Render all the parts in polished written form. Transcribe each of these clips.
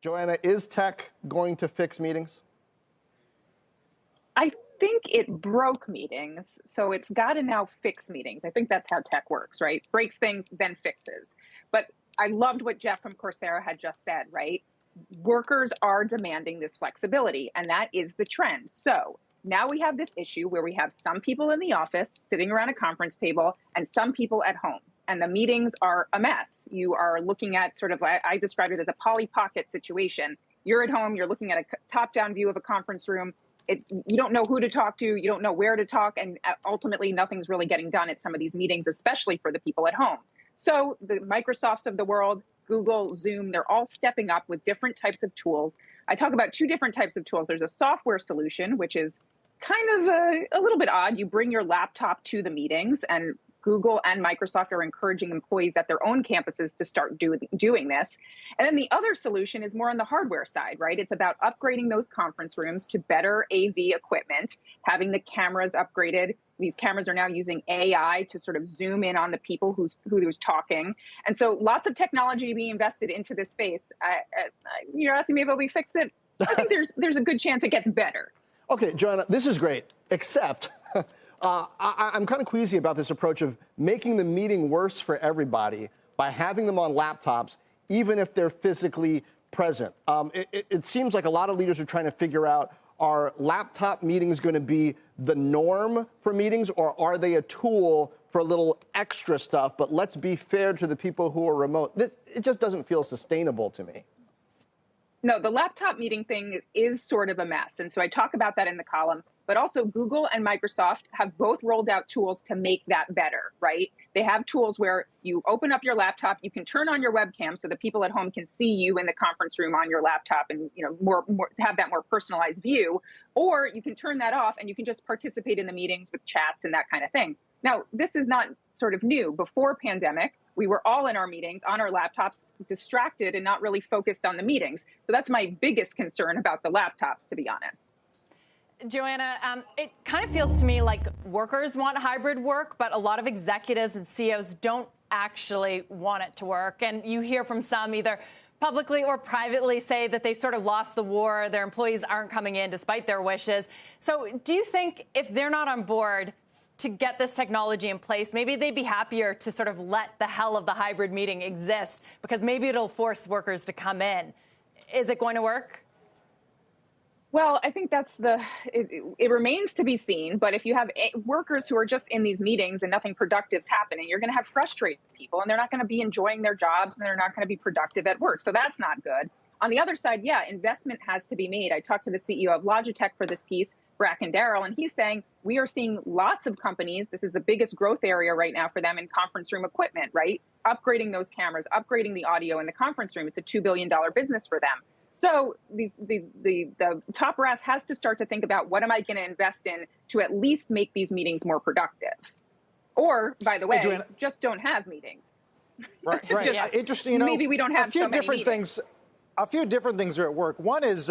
Joanna, is tech going to fix meetings? I think it broke meetings, so it's got to now fix meetings. I think that's how tech works, right? Breaks things, then fixes. But I loved what Jeff from Coursera had just said, right? Workers are demanding this flexibility, and that is the trend. So now we have this issue where we have some people in the office sitting around a conference table and some people at home. And the meetings are a mess. You are looking at sort of, I described it as a Polly Pocket situation. You're at home, you're looking at a top-down view of a conference room. You don't know who to talk to, you don't know where to talk, and ultimately nothing's really getting done at some of these meetings, especially for the people at home. So the Microsofts of the world, Google, Zoom, they're all stepping up with different types of tools. I talk about two different types of tools. There's a software solution, which is kind of a little bit odd. You bring your laptop to the meetings, and Google and Microsoft are encouraging employees at their own campuses to start doing this. And then the other solution is more on the hardware side, right? It's about upgrading those conference rooms to better AV equipment, having the cameras upgraded. These cameras are now using AI to sort of zoom in on the people who's talking. And so lots of technology being invested into this space. You're asking me if we fix it? I think there's a good chance it gets better. Okay, Joanna, this is great, except I'm kind of queasy about this approach of making the meeting worse for everybody by having them on laptops, even if they're physically present. It seems like a lot of leaders are trying to figure out, are laptop meetings going to be the norm for meetings, or are they a tool for a little extra stuff? But let's be fair to the people who are remote. It just doesn't feel sustainable to me. No, the laptop meeting thing is sort of a mess. And so I talk about that in the column. But also Google and Microsoft have both rolled out tools to make that better, right? They have tools where you open up your laptop, you can turn on your webcam so the people at home can see you in the conference room on your laptop and more have that more personalized view. Or you can turn that off and you can just participate in the meetings with chats and that kind of thing. Now, this is not sort of new. Before pandemic, we were all in our meetings on our laptops, distracted and not really focused on the meetings. So that's my biggest concern about the laptops, to be honest. Joanna, it kind of feels to me like workers want hybrid work, but a lot of executives and CEOs don't actually want it to work. And you hear from some either publicly or privately say that they sort of lost the war. Their employees aren't coming in despite their wishes. So do you think if they're not on board to get this technology in place, maybe they'd be happier to sort of let the hell of the hybrid meeting exist because maybe it'll force workers to come in? Is it going to work? Well, I think it remains to be seen. But if you have workers who are just in these meetings and nothing productive's happening, you're going to have frustrated people and they're not going to be enjoying their jobs and they're not going to be productive at work. So that's not good. On the other side, yeah, investment has to be made. I talked to the CEO of Logitech for this piece, Bracken Darrell, and he's saying we are seeing lots of companies. This is the biggest growth area right now for them in conference room equipment, right? Upgrading those cameras, upgrading the audio in the conference room. It's a $2 billion business for them. So the top brass has to start to think about what am I going to invest in to at least make these meetings more productive? Or, by the way, just don't have meetings. Right. Interesting. Maybe we don't have so many meetings. A few different things are at work. One is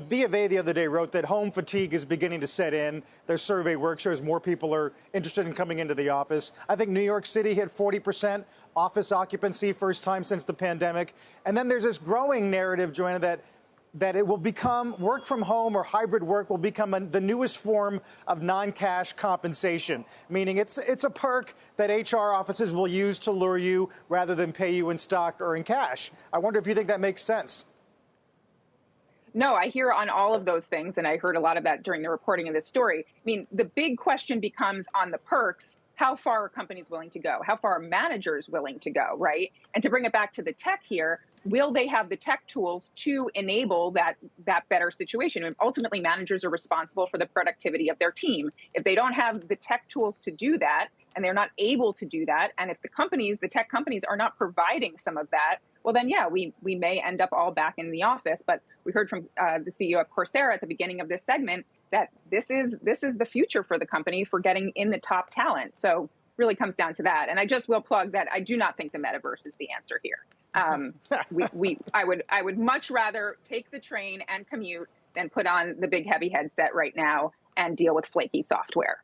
B of A the other day wrote that home fatigue is beginning to set in. Their survey work shows more people are interested in coming into the office. I think New York City hit 40% office occupancy, first time since the pandemic. And then there's this growing narrative, Joanna, that it will become work from home or hybrid work will become the newest form of non-cash compensation, meaning it's a perk that HR offices will use to lure you rather than pay you in stock or in cash. I wonder if you think that makes sense. No, I hear on all of those things, and I heard a lot of that during the reporting of this story. I mean, the big question becomes on the perks, how far are companies willing to go? How far are managers willing to go, right? And to bring it back to the tech here, will they have the tech tools to enable that better situation? And ultimately, managers are responsible for the productivity of their team. If they don't have the tech tools to do that, and they're not able to do that, and if the tech companies are not providing some of that, well, then, yeah, we may end up all back in the office. But we heard from the CEO of Coursera at the beginning of this segment that this is the future for the company for getting in the top talent. So really comes down to that. And I just will plug that I do not think the metaverse is the answer here. I would much rather take the train and commute than put on the big heavy headset right now and deal with flaky software.